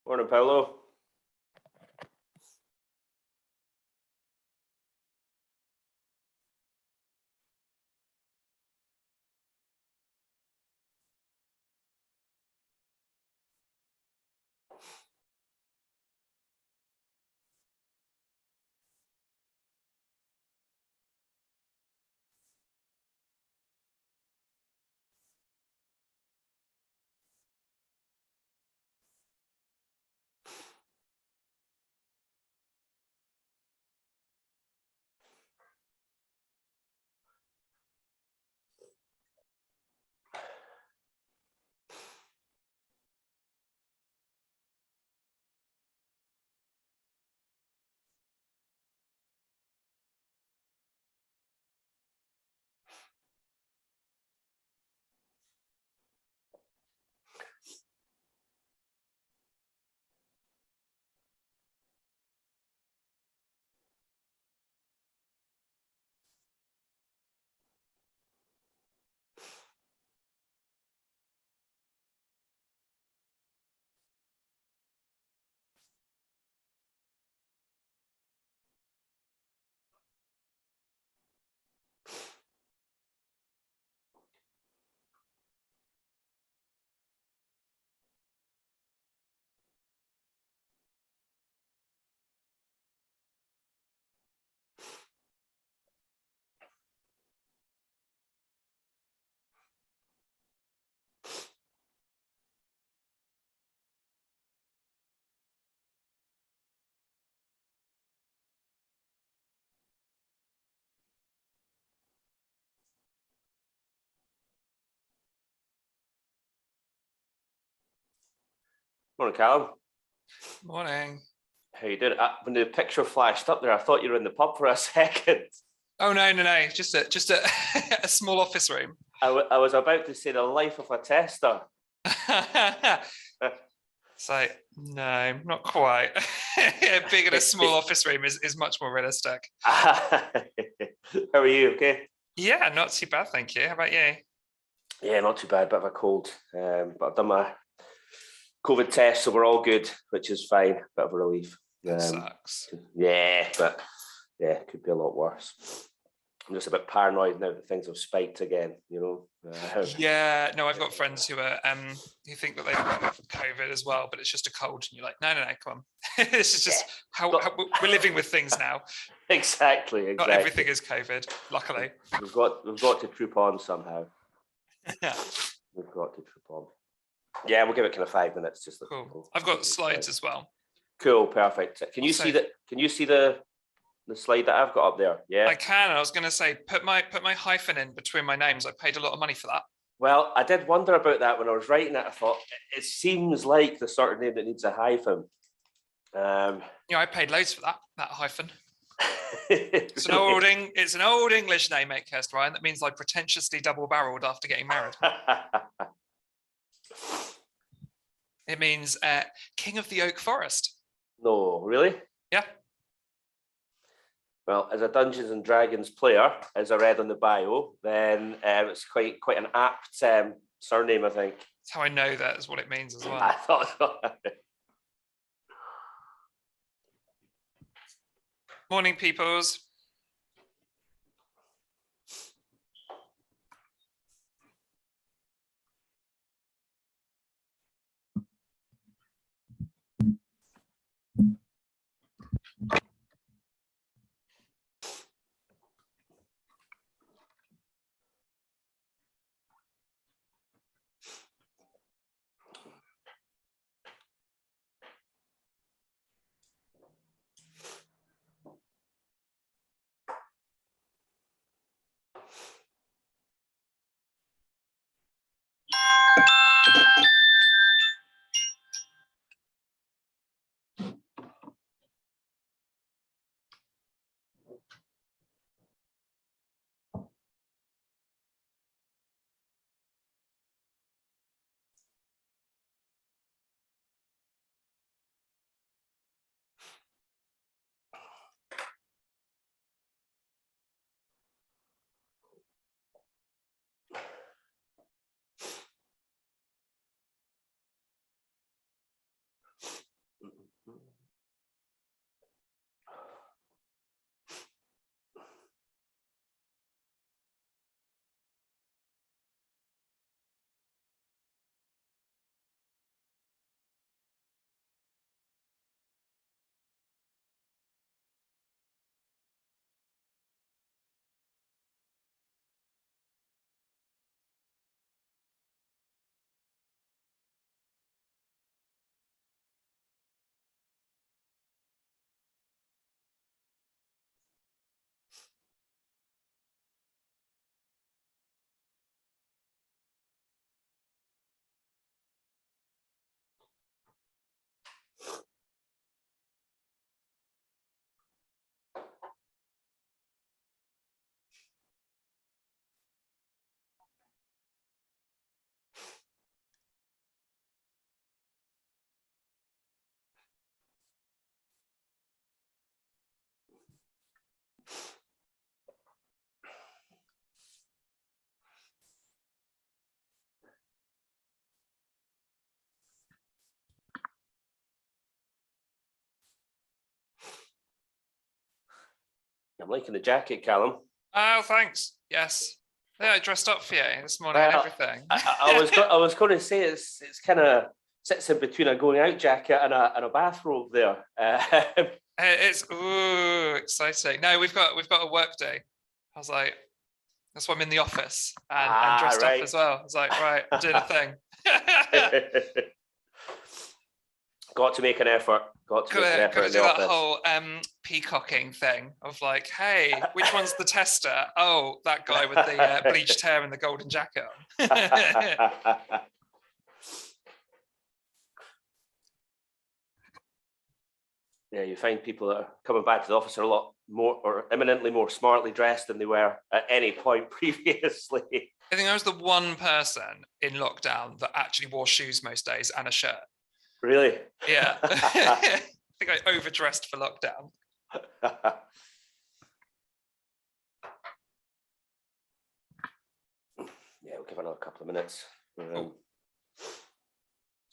Morning, Paolo. Morning, Callum. Morning. How you doing? When the picture flashed up there, I thought you were in the pub for a second. Oh no, just a a small office room. I was about to say the life of a tester. So no, not quite. Being in a small office room is much more realistic. How are you? Okay. Yeah, not too bad, thank you. How about you? Yeah, not too bad. Bit of a cold, but I've done my COVID test, so we're all good, which is fine. Bit of a relief. That sucks. Yeah, but yeah, it could be a lot worse. I'm just a bit paranoid now that things have spiked again, you know. Yeah, no, I've got friends who are who think that they've got COVID as well, but it's just a cold, and you're like, no, come on. This is just how we're living with things now. Exactly. Not everything is COVID, luckily. We've got to troop on somehow. Yeah. We've got to troop on. Yeah, we'll give it kind of 5 minutes. Just cool. I've got slides as well. Cool, perfect. Can you see that? Can you see the slide that I've got up there? Yeah, I can. I was going to say, put my hyphen in between my names. I paid a lot of money for that. Well, I did wonder about that when I was writing it. I thought it seems like the sort of name that needs a hyphen. Yeah, I paid loads for that hyphen. It's an old English name, Akehurst, Ryan. That means I pretentiously double-barreled after getting married. It means King of the Oak Forest. No, really? Yeah. Well, as a Dungeons and Dragons player, as I read on the bio, then it's quite an apt surname, I think. That's how I know that is what it means as well. I thought so. Morning, peoples. I'm liking the jacket, Callum. Oh, thanks. Yes. Yeah, I dressed up for you this morning and everything. I was going to say it's kind of sits in between a going out jacket and a bathrobe there. It's exciting. No, we've got a work day. I was like, that's why I'm in the office and dressed up as well. I was like, right, I'm doing a thing. Got to make an effort. Got to make an effort in the office. That whole peacocking thing of like, hey, which one's the tester? Oh, that guy with the bleached hair and the golden jacket on. Yeah, you find people that are coming back to the office are a lot more or eminently more smartly dressed than they were at any point previously. I think I was the one person in lockdown that actually wore shoes most days and a shirt. Really? Yeah. I think I overdressed for lockdown. Yeah, we'll give another couple of minutes.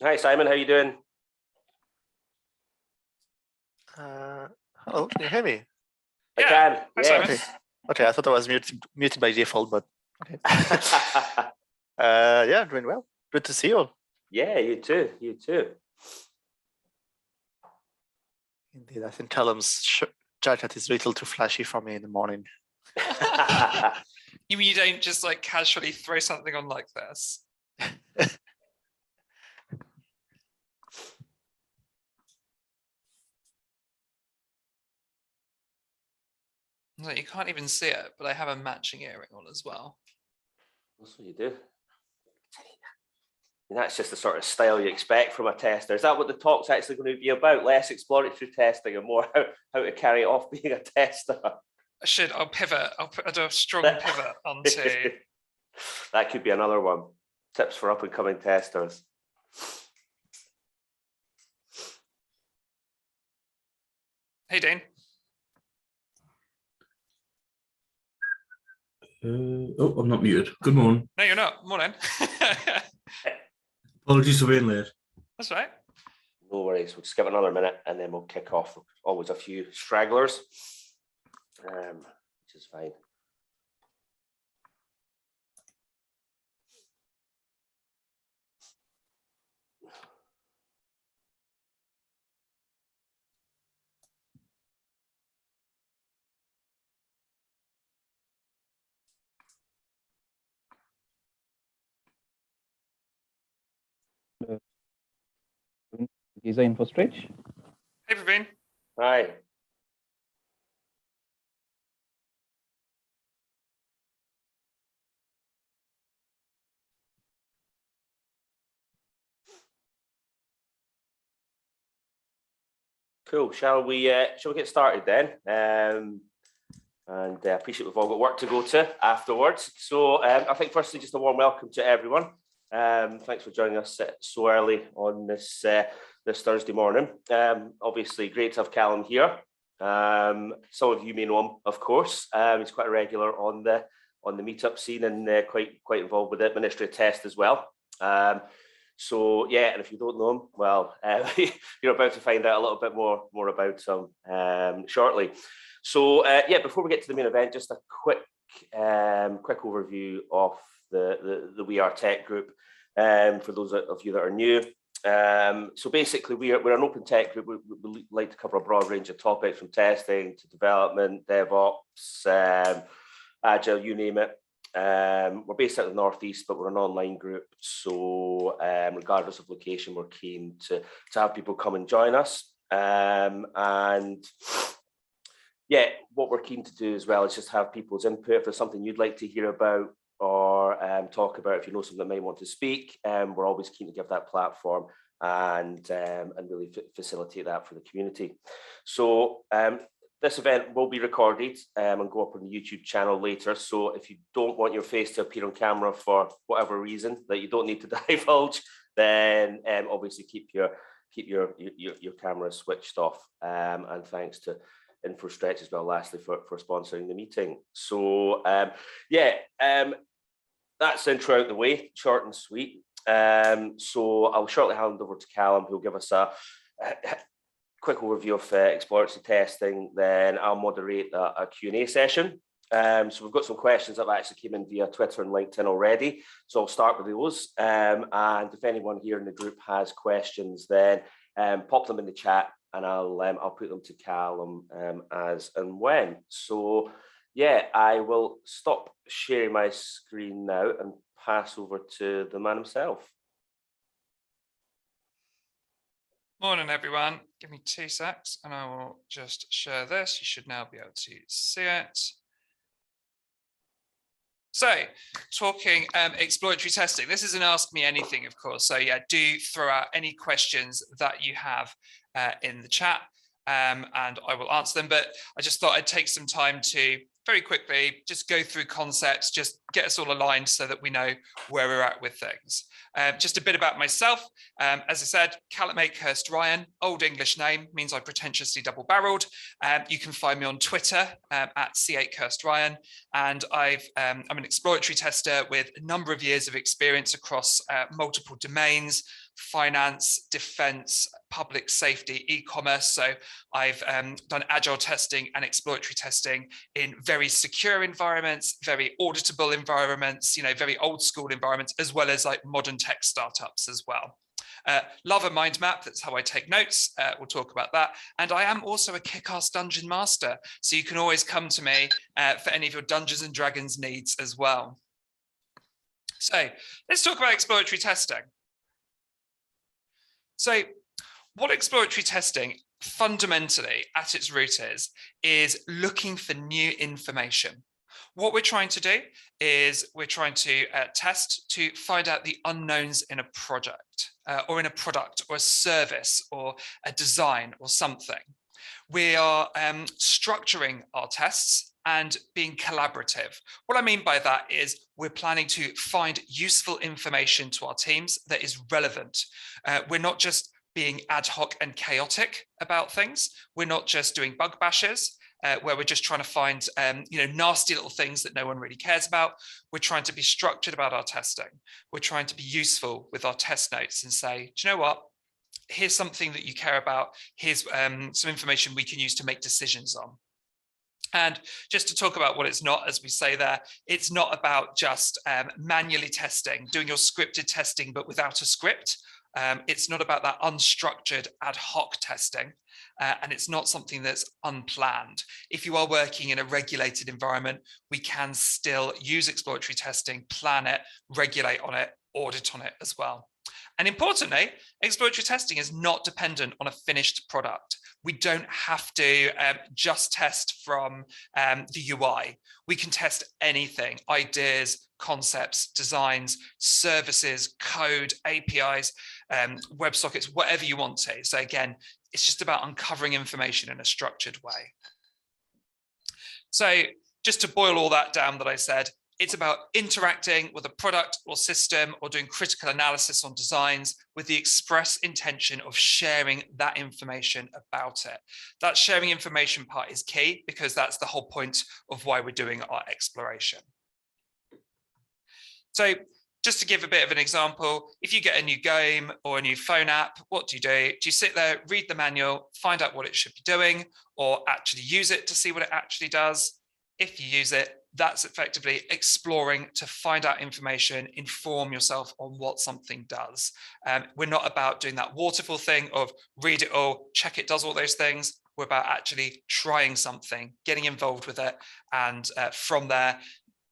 Hi, Simon. How you doing? Hello, can you hear me? I can. Yes. Okay, I thought I was muted by default, but okay. Yeah, doing well. Good to see you all. Yeah, you too. You too. Indeed, I think Callum's jacket is a little too flashy for me in the morning. You mean you don't just like casually throw something on like this? Like, you can't even see it, but I have a matching earring on as well. That's what you do. And that's just the sort of style you expect from a tester. Is that what the talk's actually going to be about? Less exploratory testing and more how to carry it off being a tester? I'll pivot. I'll do a strong pivot onto... That could be another one. Tips for up-and-coming testers. Hey, Dean. Oh, I'm not muted. Good morning. No, you're not. Morning. Apologies for being late. That's right. No worries. We'll just give it another minute and then we'll kick off. Always a few stragglers, which is fine. Design for Stretch. Hey, Praveen. Hi. Cool. Shall we get started then? And I appreciate we've all got work to go to afterwards. So I think firstly, just a warm welcome to everyone. Thanks for joining us so early on this Thursday morning. Obviously, great to have Callum here. Some of you may know him, of course. He's quite a regular on the meetup scene and quite involved with the Ministry of Test as well. So yeah, and if you don't know him, well, you're about to find out a little bit more about him shortly. So yeah, before we get to the main event, just a quick overview of the We Are Tech group for those of you that are new. So basically, we're an open tech group. We like to cover a broad range of topics from testing to development, DevOps, Agile, you name it. We're based out of the Northeast, but we're an online group. So regardless of location, we're keen to have people come and join us. And yeah, what we're keen to do as well is just have people's input. If there's something you'd like to hear about or talk about, if you know someone that may want to speak, we're always keen to give that platform and really facilitate that for the community. So this event will be recorded and go up on the YouTube channel later. So if you don't want your face to appear on camera for whatever reason that you don't need to divulge, then obviously keep your camera switched off. And thanks to InfoStretch as well, lastly, for sponsoring the meeting. So that's the intro out the way, short and sweet. So I'll shortly hand over to Callum, who'll give us a quick overview of exploratory testing, then I'll moderate a Q&A session. So we've got some questions that have actually came in via Twitter and LinkedIn already. So I'll start with those. And if anyone here in the group has questions, then pop them in the chat and I'll put them to Callum as and when. So yeah, I will stop sharing my screen now and pass over to the man himself. Morning, everyone. Give me 2 secs and I will just share this. You should now be able to see it. So talking exploratory testing, this is an Ask Me Anything, of course. So yeah, do throw out any questions that you have in the chat and I will answer them. But I just thought I'd take some time to very quickly just go through concepts, just get us all aligned so that we know where we're at with things. Just a bit about myself. As I said, Callum Akehurst Ryan, old English name, means I pretentiously double-barreled. You can find me on Twitter at @CAkehurstRyan, and I'm an exploratory tester with a number of years of experience across multiple domains: finance, defense, public safety, e-commerce. So I've done agile testing and exploratory testing in very secure environments, very auditable environments, very old school environments, as well as like modern tech startups as well. Love a mind map, that's how I take notes. We'll talk about that. And I am also a kick-ass dungeon master. So you can always come to me for any of your Dungeons and Dragons needs as well. So let's talk about exploratory testing. So what exploratory testing fundamentally at its root is looking for new information. What we're trying to do is we're trying to test to find out the unknowns in a project or in a product or a service or a design or something. We are structuring our tests and being collaborative. What I mean by that is we're planning to find useful information to our teams that is relevant. We're not just being ad hoc and chaotic about things. We're not just doing bug bashes where we're just trying to find nasty little things that no one really cares about. We're trying to be structured about our testing. We're trying to be useful with our test notes and say, do you know what? Here's something that you care about. Here's some information we can use to make decisions on. And just to talk about what it's not, as we say there, it's not about just manually testing, doing your scripted testing, but without a script. It's not about that unstructured ad hoc testing, and it's not something that's unplanned. If you are working in a regulated environment, we can still use exploratory testing, plan it, regulate on it, audit on it as well. And importantly, exploratory testing is not dependent on a finished product. We don't have to just test from the UI. We can test anything: ideas, concepts, designs, services, code, APIs, WebSockets, whatever you want to. So again, it's just about uncovering information in a structured way. So just to boil all that down that I said, it's about interacting with a product or system or doing critical analysis on designs with the express intention of sharing that information about it. That sharing information part is key because that's the whole point of why we're doing our exploration. So just to give a bit of an example, if you get a new game or a new phone app, what do? Do you sit there, read the manual, find out what it should be doing, or actually use it to see what it actually does? If you use it, that's effectively exploring to find out information, inform yourself on what something does. We're not about doing that waterfall thing of read it all, check it does all those things. We're about actually trying something, getting involved with it, and from there,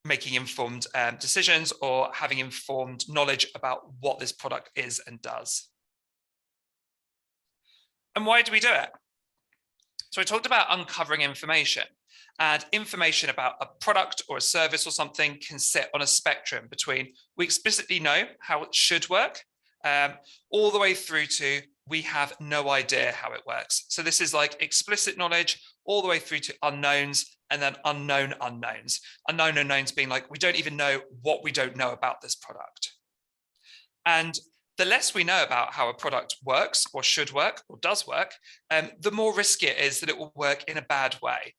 making informed decisions or having informed knowledge about what this product is and does. And why do we do it? So I talked about uncovering information. And information about a product or a service or something can sit on a spectrum between we explicitly know how it should work, all the way through to we have no idea how it works. So this is like explicit knowledge all the way through to unknowns, and then unknown unknowns. Unknown unknowns being like we don't even know what we don't know about this product. And the less we know about how a product works or should work or does work, the more risky it is that it will work in a bad way.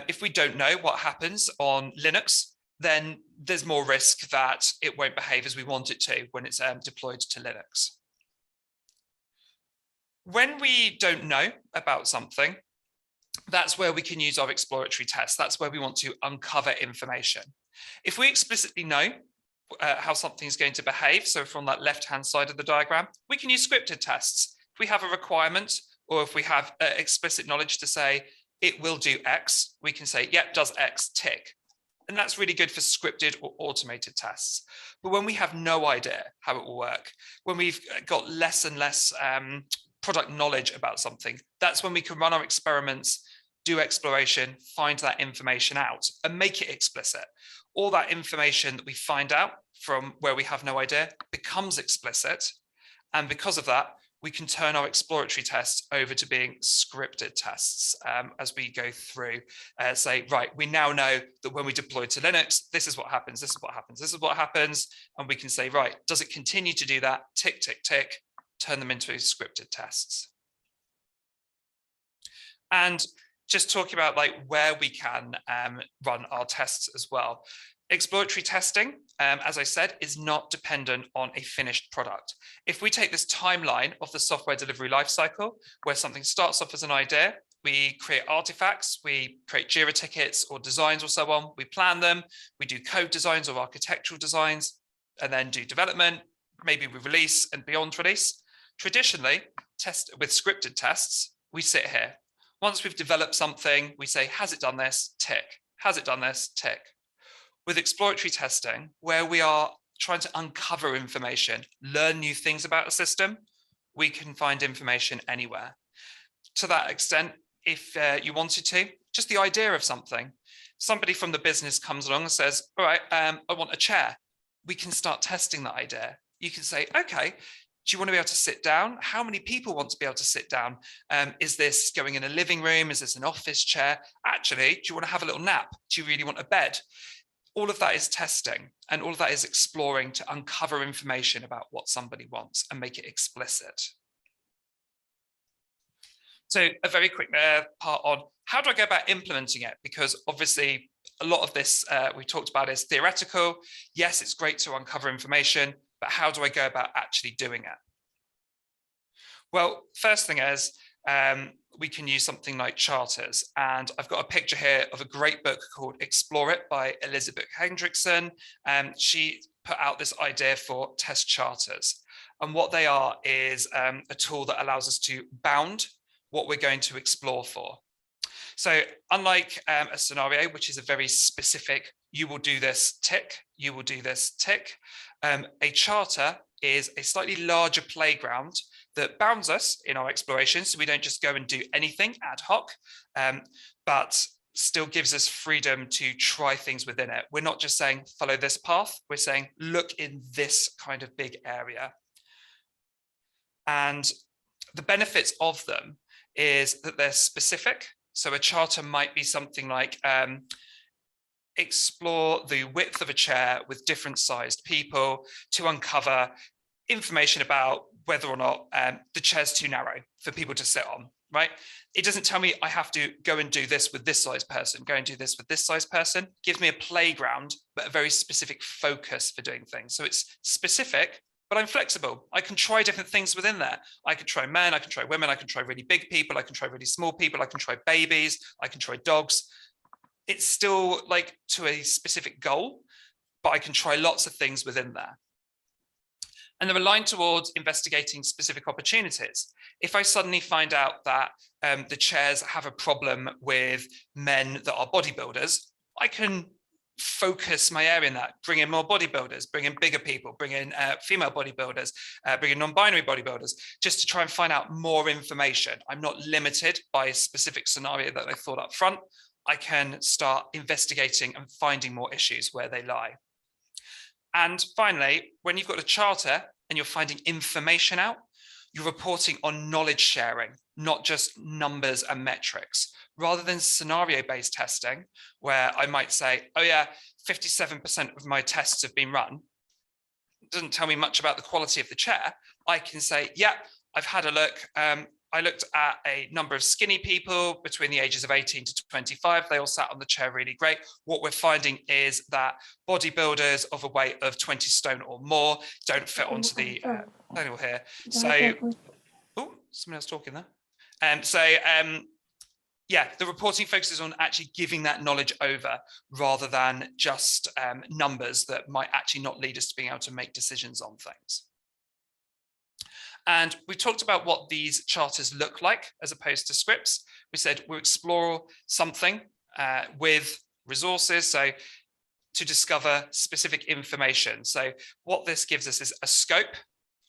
If we don't know what happens on Linux, then there's more risk that it won't behave as we want it to when it's deployed to Linux. When we don't know about something, that's where we can use our exploratory tests. That's where we want to uncover information. If we explicitly know how something's going to behave, so from that left-hand side of the diagram, we can use scripted tests. If we have a requirement, or if we have explicit knowledge to say it will do X, we can say, yep, does X, tick. And that's really good for scripted or automated tests. But when we have no idea how it will work, when we've got less and less product knowledge about something, that's when we can run our experiments, do exploration, find that information out and make it explicit. All that information that we find out from where we have no idea becomes explicit. And because of that, we can turn our exploratory tests over to being scripted tests as we go through, say, right, we now know that when we deploy to Linux, this is what happens, this is what happens, this is what happens. And we can say, right, does it continue to do that? Tick, tick, tick, turn them into scripted tests. And just talking about like where we can run our tests as well. Exploratory testing, as I said, is not dependent on a finished product. If we take this timeline of the software delivery lifecycle, where something starts off as an idea, we create artifacts, we create JIRA tickets or designs or so on, we plan them, we do code designs or architectural designs, and then do development, maybe we release and beyond release. Traditionally, with scripted tests, we sit here. Once we've developed something, we say, has it done this? Tick. Has it done this? Tick. With exploratory testing, where we are trying to uncover information, learn new things about a system, we can find information anywhere. To that extent, if you wanted to, just the idea of something, somebody from the business comes along and says, all right, I want a chair. We can start testing that idea. You can say, okay, do you want to be able to sit down? How many people want to be able to sit down? Is this going in a living room? Is this an office chair? Actually, do you want to have a little nap? Do you really want a bed? All of that is testing, and all of that is exploring to uncover information about what somebody wants and make it explicit. So a very quick part on how do I go about implementing it? Because obviously a lot of this we talked about is theoretical. Yes, it's great to uncover information, but how do I go about actually doing it? Well, first thing is we can use something like charters. And I've got a picture here of a great book called Explore It by Elizabeth Hendrickson. She put out this idea for test charters. And what they are is a tool that allows us to bound what we're going to explore for. So unlike a scenario, which is a very specific, you will do this tick, you will do this tick, a charter is a slightly larger playground that bounds us in our exploration, so we don't just go and do anything ad hoc, but still gives us freedom to try things within it. We're not just saying, follow this path, we're saying, look in this kind of big area. And the benefits of them is that they're specific. So a charter might be something like, explore the width of a chair with different sized people to uncover information about whether or not the chair's too narrow for people to sit on, right? It doesn't tell me I have to go and do this with this size person, go and do this with this size person. It gives me a playground, but a very specific focus for doing things. So it's specific, but I'm flexible. I can try different things within there. I can try men, I can try women, I can try really big people, I can try really small people, I can try babies, I can try dogs. It's still like to a specific goal, but I can try lots of things within there. And they're aligned towards investigating specific opportunities. If I suddenly find out that the chairs have a problem with men that are bodybuilders, I can focus my area in that, bring in more bodybuilders, bring in bigger people, bring in female bodybuilders, bring in non-binary bodybuilders, just to try and find out more information. I'm not limited by a specific scenario that I thought up front. I can start investigating and finding more issues where they lie. And finally, when you've got a charter and you're finding information out, you're reporting on knowledge sharing, not just numbers and metrics, rather than scenario-based testing, where I might say, oh yeah, 57% of my tests have been run. It doesn't tell me much about the quality of the chair. I can say, yeah, I've had a look. I looked at a number of skinny people between the ages of 18 to 25. They all sat on the chair really great. What we're finding is that bodybuilders of a weight of 20 stone or more don't fit onto the panel here. So, oh, someone else talking there. Yeah, the reporting focuses on actually giving that knowledge over rather than just numbers that might actually not lead us to being able to make decisions on things. And we talked about what these charters look like as opposed to scripts. We said we'll explore something with resources, so to discover specific information. So what this gives us is a scope.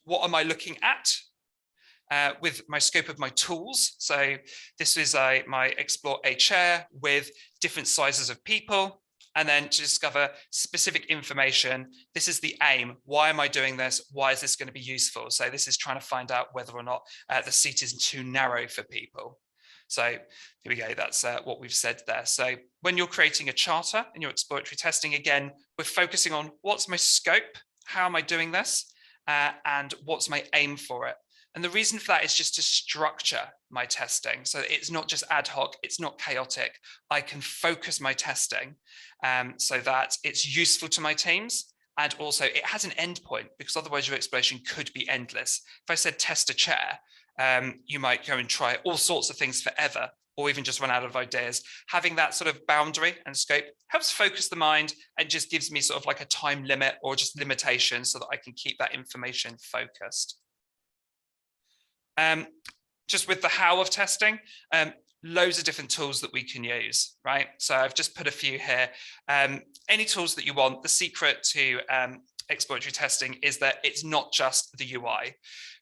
What am I looking at? With my scope of my tools. So this is my Explore a chair with different sizes of people. And then to discover specific information, this is the aim. Why am I doing this? Why is this going to be useful? So this is trying to find out whether or not the seat is too narrow for people. So here we go, that's what we've said there. So when you're creating a charter and you're exploratory testing, again, we're focusing on what's my scope, how am I doing this, and what's my aim for it. And the reason for that is just to structure my testing. So it's not just ad hoc, it's not chaotic. I can focus my testing so that it's useful to my teams. And also it has an endpoint, because otherwise your exploration could be endless. If I said test a chair, you might go and try all sorts of things forever, or even just run out of ideas. Having that sort of boundary and scope helps focus the mind and just gives me sort of like a time limit or just limitations so that I can keep that information focused. Just with the how of testing, loads of different tools that we can use, right? So I've just put a few here. Any tools that you want. The secret to exploratory testing is that it's not just the UI.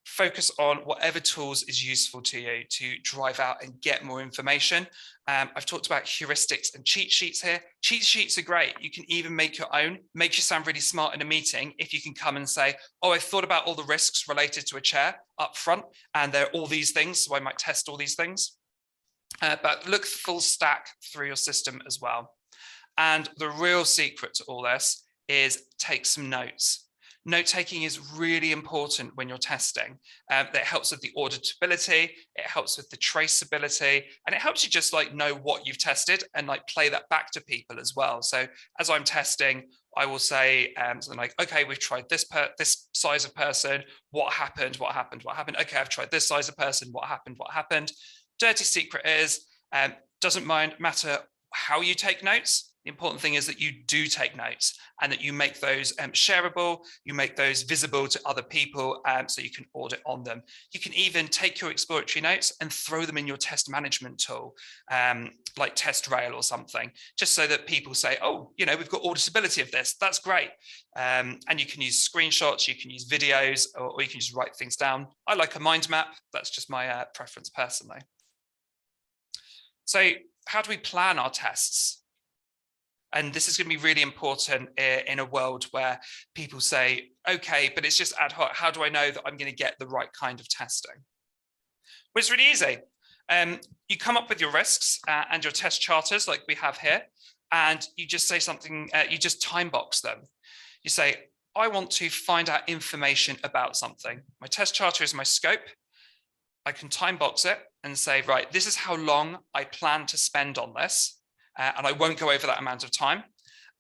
Focus on whatever tools is useful to you to drive out and get more information. I've talked about heuristics and cheat sheets here. Cheat sheets are great. You can even make your own, makes you sound really smart in a meeting if you can come and say, oh, I thought about all the risks related to a chair up front, and there are all these things, so I might test all these things. But look full stack through your system as well. And the real secret to all this is take some notes. Note-taking is really important when you're testing. That helps with the auditability, it helps with the traceability, and it helps you just like know what you've tested and like play that back to people as well. So as I'm testing, I will say something like, okay, we've tried this size of person, what happened, what happened, what happened? Okay, I've tried this size of person, what happened, what happened? Dirty secret is, doesn't matter how you take notes. The important thing is that you do take notes and that you make those shareable, you make those visible to other people so you can audit on them. You can even take your exploratory notes and throw them in your test management tool, like TestRail or something, just so that people say, oh, you know, we've got auditability of this, that's great. And you can use screenshots, you can use videos, or you can just write things down. I like a mind map, that's just my preference personally. So how do we plan our tests? And this is going to be really important in a world where people say, okay, but it's just ad hoc. How do I know that I'm going to get the right kind of testing? Well, it's really easy. You come up with your risks and your test charters like we have here, and you just say something, you just time box them. You say, I want to find out information about something. My test charter is my scope. I can time box it and say, right, this is how long I plan to spend on this. And I won't go over that amount of time.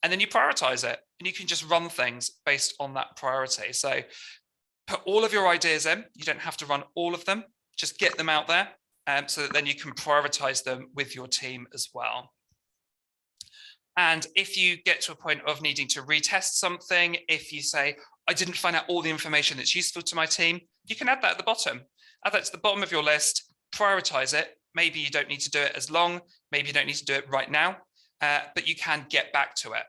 And then you prioritize it and you can just run things based on that priority. So put all of your ideas in. You don't have to run all of them. Just get them out there so that then you can prioritize them with your team as well. And if you get to a point of needing to retest something, if you say, I didn't find out all the information that's useful to my team, you can add that at the bottom. Add that to the bottom of your list, prioritize it. Maybe you don't need to do it as long. Maybe you don't need to do it right now, but you can get back to it.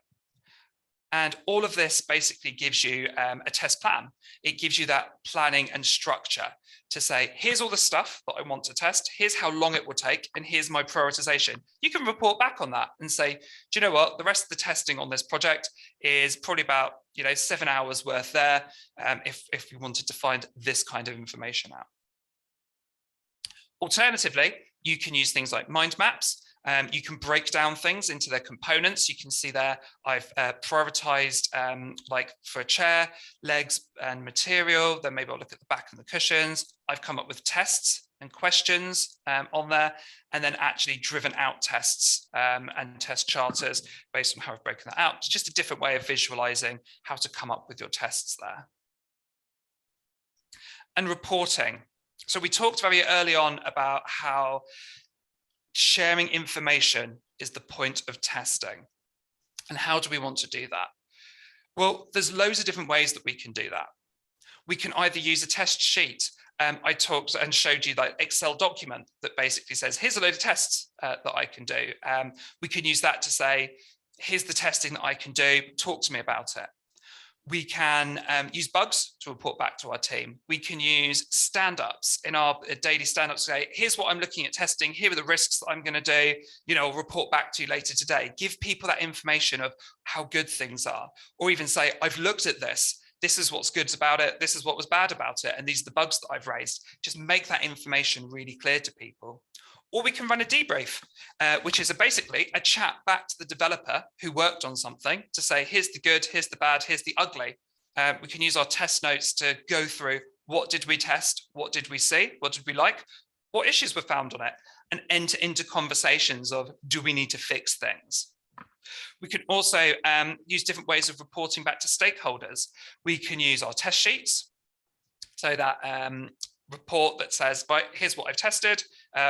And all of this basically gives you a test plan. It gives you that planning and structure to say, here's all the stuff that I want to test. Here's how long it will take. And here's my prioritization. You can report back on that and say, do you know what? The rest of the testing on this project is probably about 7 hours worth there if we wanted to find this kind of information out. Alternatively, you can use things like mind maps. You can break down things into their components. You can see there I've prioritized like for a chair, legs and material. Then maybe I'll look at the back and the cushions. I've come up with tests and questions on there, and then actually driven out tests and test charters based on how I've broken that out. It's just a different way of visualizing how to come up with your tests there. And reporting. So we talked very early on about how sharing information is the point of testing. And how do we want to do that? Well, there's loads of different ways that we can do that. We can either use a test sheet. I talked and showed you that Excel document that basically says, here's a load of tests that I can do. We can use that to say, here's the testing that I can do, talk to me about it. We can use bugs to report back to our team. We can use stand-ups in our daily stand-ups to say, here's what I'm looking at testing, here are the risks that I'm going to do, you know, report back to you later today. Give people that information of how good things are, or even say, I've looked at this. This is what's good about it. This is what was bad about it. And these are the bugs that I've raised. Just make that information really clear to people. Or we can run a debrief, which is basically a chat back to the developer who worked on something to say, here's the good, here's the bad, here's the ugly. We can use our test notes to go through what did we test, what did we see, what did we like, what issues were found on it, and enter into conversations of, do we need to fix things? We can also use different ways of reporting back to stakeholders. We can use our test sheets, so that report that says, right, here's what I've tested,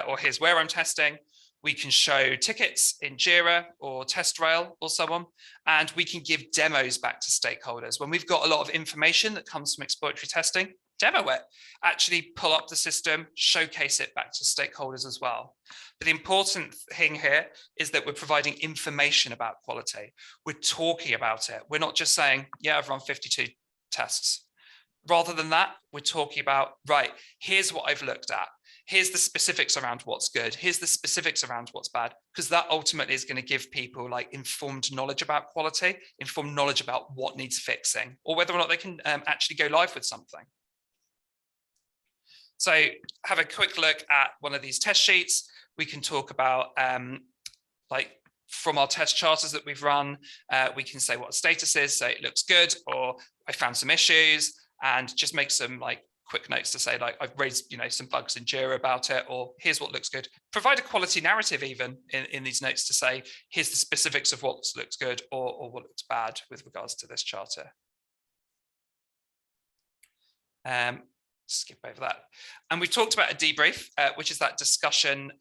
or here's where I'm testing. We can show tickets in Jira or TestRail or so on, and we can give demos back to stakeholders. When we've got a lot of information that comes from exploratory testing, demo it, actually pull up the system, showcase it back to stakeholders as well. But the important thing here is that we're providing information about quality. We're talking about it. We're not just saying, yeah, I've run 52 tests. Rather than that, we're talking about, right, here's what I've looked at. Here's the specifics around what's good. Here's the specifics around what's bad, because that ultimately is going to give people like informed knowledge about quality, informed knowledge about what needs fixing, or whether or not they can actually go live with something. So have a quick look at one of these test sheets. We can talk about like from our test charters that we've run, we can say what the status is, so it looks good, or I found some issues, and just make some like quick notes to say like I've raised, you know, some bugs in Jira about it, or here's what looks good. Provide a quality narrative even in these notes to say here's the specifics of what looks good or what looks bad with regards to this charter. Skip over that. And we talked about a debrief, which is that discussion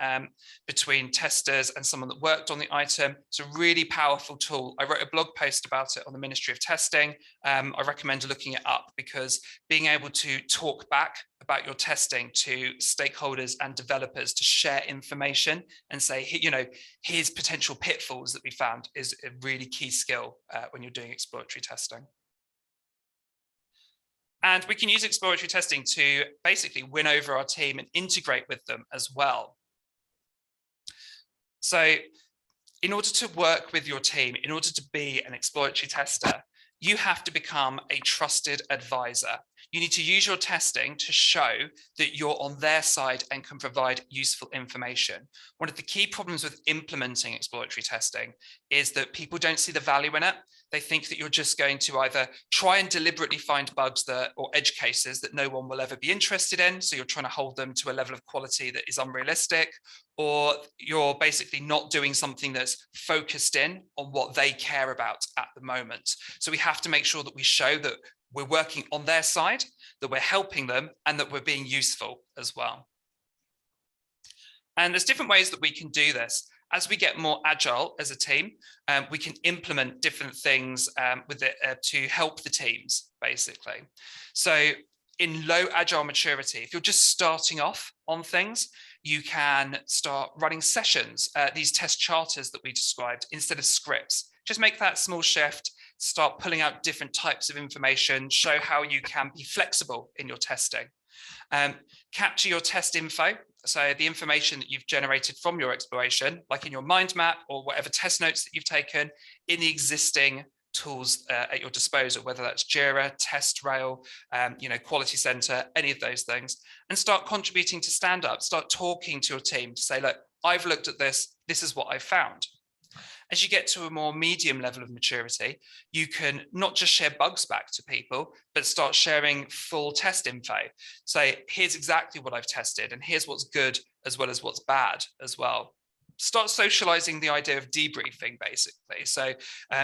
between testers and someone that worked on the item. It's a really powerful tool. I wrote a blog post about it on the Ministry of Testing. I recommend looking it up, because being able to talk back about your testing to stakeholders and developers to share information and say, you know, here's potential pitfalls that we found is a really key skill when you're doing exploratory testing. And we can use exploratory testing to basically win over our team and integrate with them as well. So in order to work with your team, in order to be an exploratory tester, you have to become a trusted advisor. You need to use your testing to show that you're on their side and can provide useful information. One of the key problems with implementing exploratory testing is that people don't see the value in it. They think that you're just going to either try and deliberately find bugs or edge cases that no one will ever be interested in. So you're trying to hold them to a level of quality that is unrealistic, or you're basically not doing something that's focused in on what they care about at the moment. So we have to make sure that we show that we're working on their side, that we're helping them, and that we're being useful as well. And there's different ways that we can do this. As we get more agile as a team, we can implement different things with it to help the teams, basically. So in low agile maturity, if you're just starting off on things, you can start running sessions, these test charters that we described, instead of scripts. Just make that small shift, start pulling out different types of information, show how you can be flexible in your testing. Capture your test info, so the information that you've generated from your exploration, like in your mind map or whatever test notes that you've taken, in the existing tools at your disposal, whether that's Jira, TestRail, you know, Quality Center, any of those things, and start contributing to stand up, start talking to your team to say, look, I've looked at this, this is what I've found. As you get to a more medium level of maturity, you can not just share bugs back to people, but start sharing full test info. Say, here's exactly what I've tested, and here's what's good as well as what's bad as well. start socializing the idea of debriefing, basically. So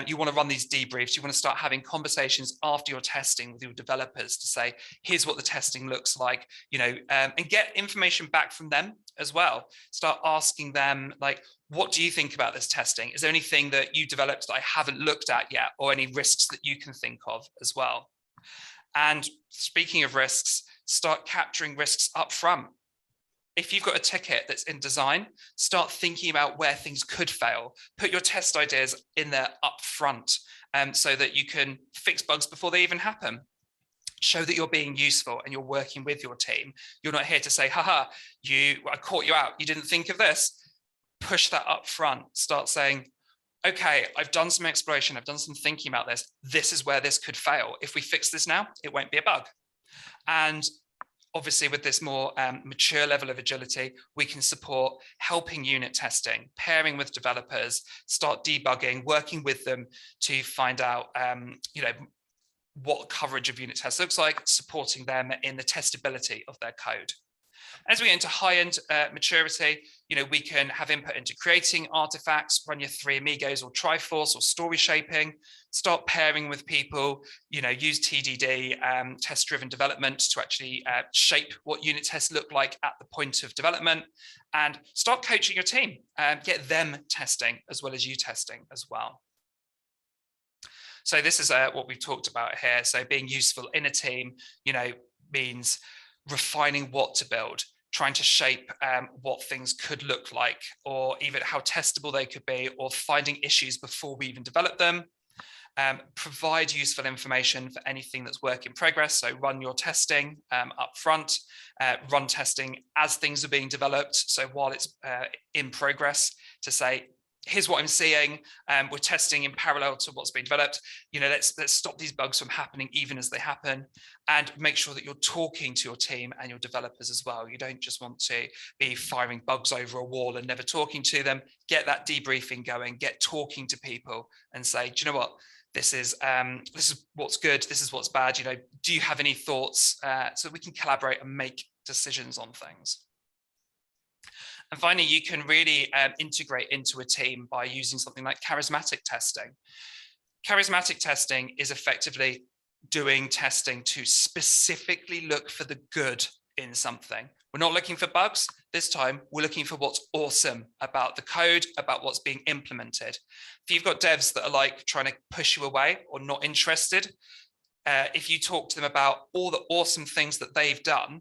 you want to run these debriefs. You want to start having conversations after your testing with your developers to say, here's what the testing looks like, and get information back from them as well. Start asking them, like, what do you think about this testing? Is there anything that you developed that I haven't looked at yet, or any risks that you can think of as well? And speaking of risks, start capturing risks up front. If you've got a ticket that's in design, start thinking about where things could fail. Put your test ideas in there up front, so that you can fix bugs before they even happen. Show that you're being useful and you're working with your team. You're not here to say, haha, I caught you out, you didn't think of this. Push that up front. Start saying, okay, I've done some exploration, I've done some thinking about this. This is where this could fail. If we fix this now, it won't be a bug. And obviously, with this more mature level of agility, we can support helping unit testing, pairing with developers, start debugging, working with them to find out, what coverage of unit tests looks like, supporting them in the testability of their code. As we get into high-end maturity, we can have input into creating artifacts, run your 3 amigos or Triforce or story shaping, start pairing with people, use TDD, test-driven development to actually shape what unit tests look like at the point of development, and start coaching your team, get them testing as well as you testing as well. So this is what we've talked about here. So being useful in a team, means refining what to build, trying to shape what things could look like, or even how testable they could be, or finding issues before we even develop them. Provide useful information for anything that's work in progress. So run your testing up front, run testing as things are being developed. So while it's in progress, to say, here's what I'm seeing. We're testing in parallel to what's being developed. Let's stop these bugs from happening even as they happen, and make sure that you're talking to your team and your developers as well. You don't just want to be firing bugs over a wall and never talking to them. Get that debriefing going, get talking to people and say, do you know what? This is what's good. This is what's bad. Do you have any thoughts? So we can collaborate and make decisions on things. And finally, you can really integrate into a team by using something like charismatic testing. Charismatic testing is effectively doing testing to specifically look for the good in something. We're not looking for bugs this time. We're looking for what's awesome about the code, about what's being implemented. If you've got devs that are like trying to push you away or not interested, if you talk to them about all the awesome things that they've done,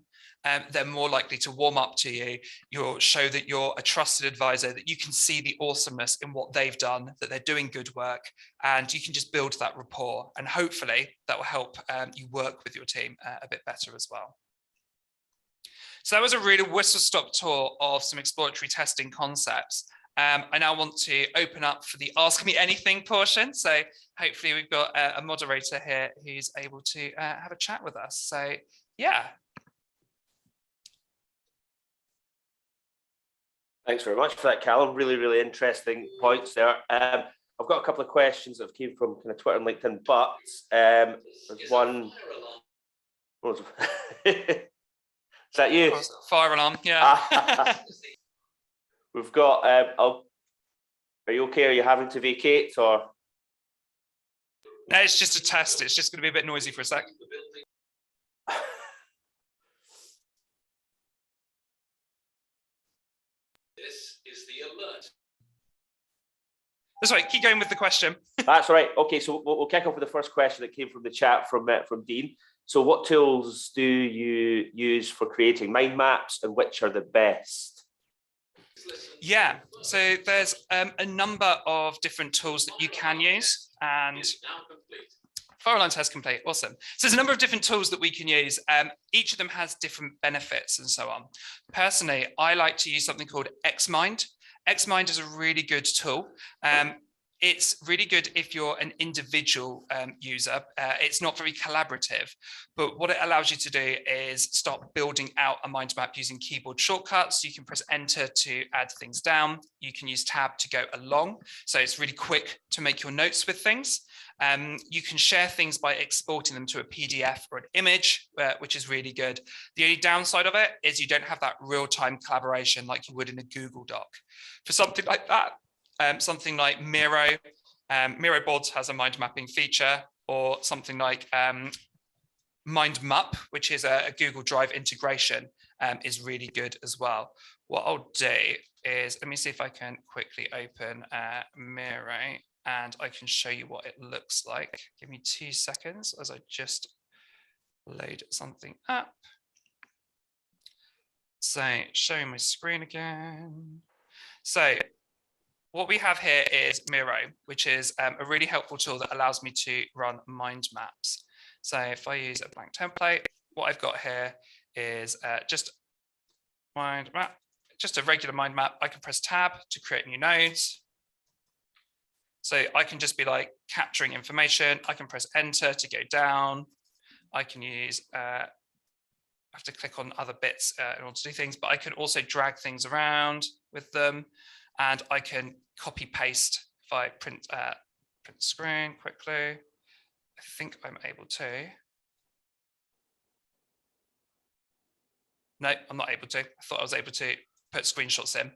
they're more likely to warm up to you. You'll show that you're a trusted advisor, that you can see the awesomeness in what they've done, that they're doing good work, and you can just build that rapport. And hopefully that will help you work with your team a bit better as well. So that was a really whistle-stop tour of some exploratory testing concepts. I now want to open up for the Ask Me Anything portion. So hopefully we've got a moderator here who's able to have a chat with us. So yeah. Thanks very much for that, Callum. Really, really interesting points there. I've got a couple of questions that came from kind of Twitter and LinkedIn, but there's one. Is that you? Fire alarm, yeah. We've got, are you okay? Are you having to vacate or? No, it's just a test. It's just going to be a bit noisy for a sec. This is the alert. That's right, keep going with the question. That's all right. Okay, so we'll kick off with the first question that came from the chat from Dean. So what tools do you use for creating mind maps, and which are the best? Yeah, so there's a number of different tools that you can use, and fire alarm test complete, awesome. So there's a number of different tools that we can use. Each of them has different benefits and so on. Personally, I like to use something called Xmind. Xmind is a really good tool. It's really good if you're an individual user. It's not very collaborative, but what it allows you to do is start building out a mind map using keyboard shortcuts. You can press enter to add things down. You can use tab to go along. So it's really quick to make your notes with things. You can share things by exporting them to a PDF or an image, which is really good. The only downside of it is you don't have that real-time collaboration like you would in a Google Doc. For something like that, something like Miro, Miro Boards has a mind mapping feature, or something like Mind Map, which is a Google Drive integration, is really good as well. What I'll do is, let me see if I can quickly open Miro and I can show you what it looks like. Give me 2 seconds as I just load something up. So showing my screen again. So what we have here is Miro, which is a really helpful tool that allows me to run mind maps. So if I use a blank template, what I've got here is just mind map, just a regular mind map. I can press tab to create new nodes. So I can just be like capturing information. I can press enter to go down. I can use, I have to click on other bits in order to do things, but I can also drag things around with them. And I can copy paste if I print screen quickly. I think I'm able to. No, I'm not able to. I thought I was able to put screenshots in.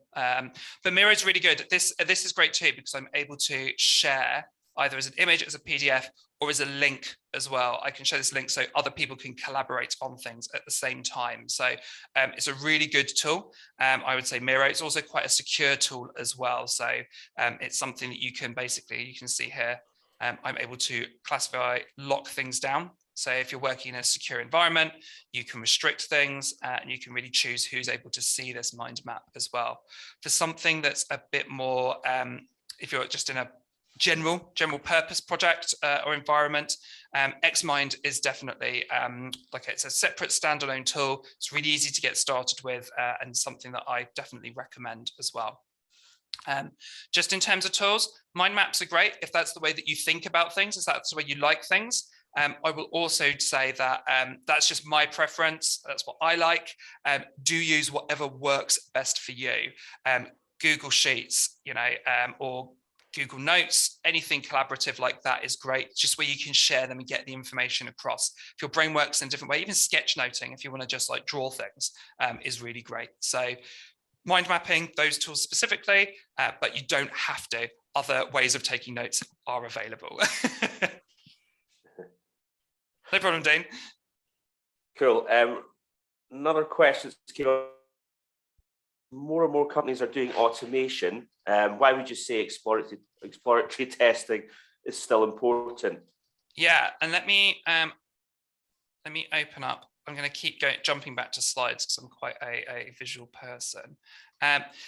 But Miro is really good. This is great too, because I'm able to share either as an image, as a PDF, or as a link as well. I can share this link so other people can collaborate on things at the same time. So it's a really good tool. I would say Miro. It's also quite a secure tool as well. So it's something that you can basically, you can see here, I'm able to classify, lock things down. So if you're working in a secure environment, you can restrict things and you can really choose who's able to see this mind map as well. For something that's a bit more, if you're just in a general purpose project or environment, Xmind is definitely like it's a separate standalone tool. It's really easy to get started with and something that I definitely recommend as well. Just in terms of tools, mind maps are great if that's the way that you think about things, if that's the way you like things. I will also say that that's just my preference. That's what I like. Do use whatever works best for you. Google Sheets, you know, or Google Notes, anything collaborative like that is great, just where you can share them and get the information across. If your brain works in a different way, even sketchnoting, if you want to just like draw things, is really great. So mind mapping, those tools specifically, but you don't have to. Other ways of taking notes are available. No problem, Dane. Cool. Another question came up. More and more companies are doing automation. Why would you say exploratory testing is still important? Yeah, and let me open up. I'm going to keep jumping back to slides because I'm quite a visual person.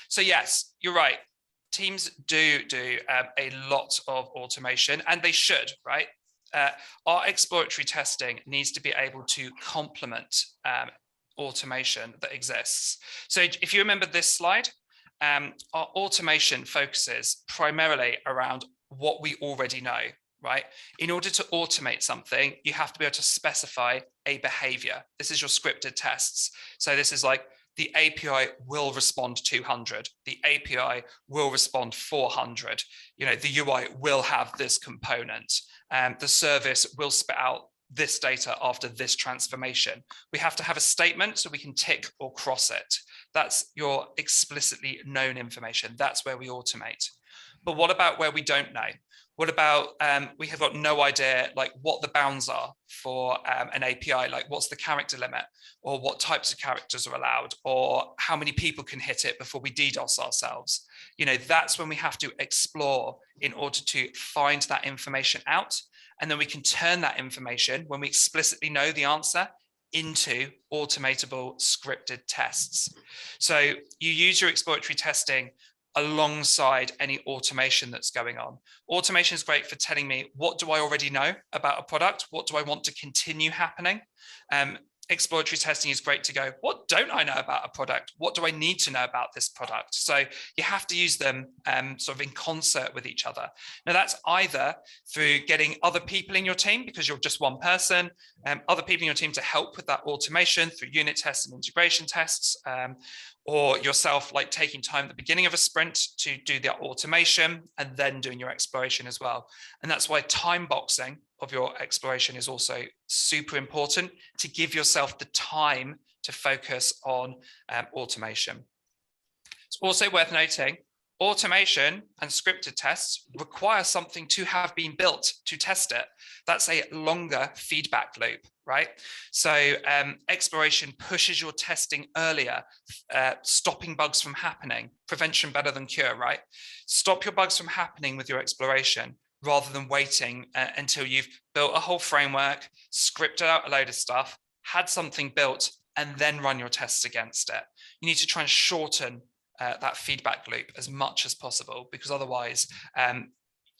So yes, you're right. Teams do a lot of automation, and they should, right? Our exploratory testing needs to be able to complement automation that exists. So if you remember this slide, our automation focuses primarily around what we already know, right? In order to automate something, you have to be able to specify a behavior. This is your scripted tests. So this is like the API will respond 200. The API will respond 400. You know, the UI will have this component. The service will spit out this data after this transformation. We have to have a statement so we can tick or cross it. That's your explicitly known information. That's where we automate. But what about where we don't know? What about we have got no idea like what the bounds are for an API, like what's the character limit, or what types of characters are allowed, or how many people can hit it before we DDoS ourselves. You know, that's when we have to explore in order to find that information out. And then we can turn that information, when we explicitly know the answer, into automatable scripted tests. So you use your exploratory testing alongside any automation that's going on. Automation is great for telling me, what do I already know about a product? What do I want to continue happening? exploratory testing is great to go, what don't I know about a product? What do I need to know about this product? So you have to use them sort of in concert with each other. Now that's either through getting other people in your team, because you're just one person, other people in your team to help with that automation through unit tests and integration tests, or yourself like taking time at the beginning of a sprint to do the automation and then doing your exploration as well. And that's why time boxing of your exploration is also super important, to give yourself the time to focus on automation. It's also worth noting, automation and scripted tests require something to have been built to test it. That's a longer feedback loop, right? So exploration pushes your testing earlier, stopping bugs from happening. Prevention better than cure, right? Stop your bugs from happening with your exploration, rather than waiting until you've built a whole framework, scripted out a load of stuff, had something built, and then run your tests against it. You need to try and shorten that feedback loop as much as possible, because otherwise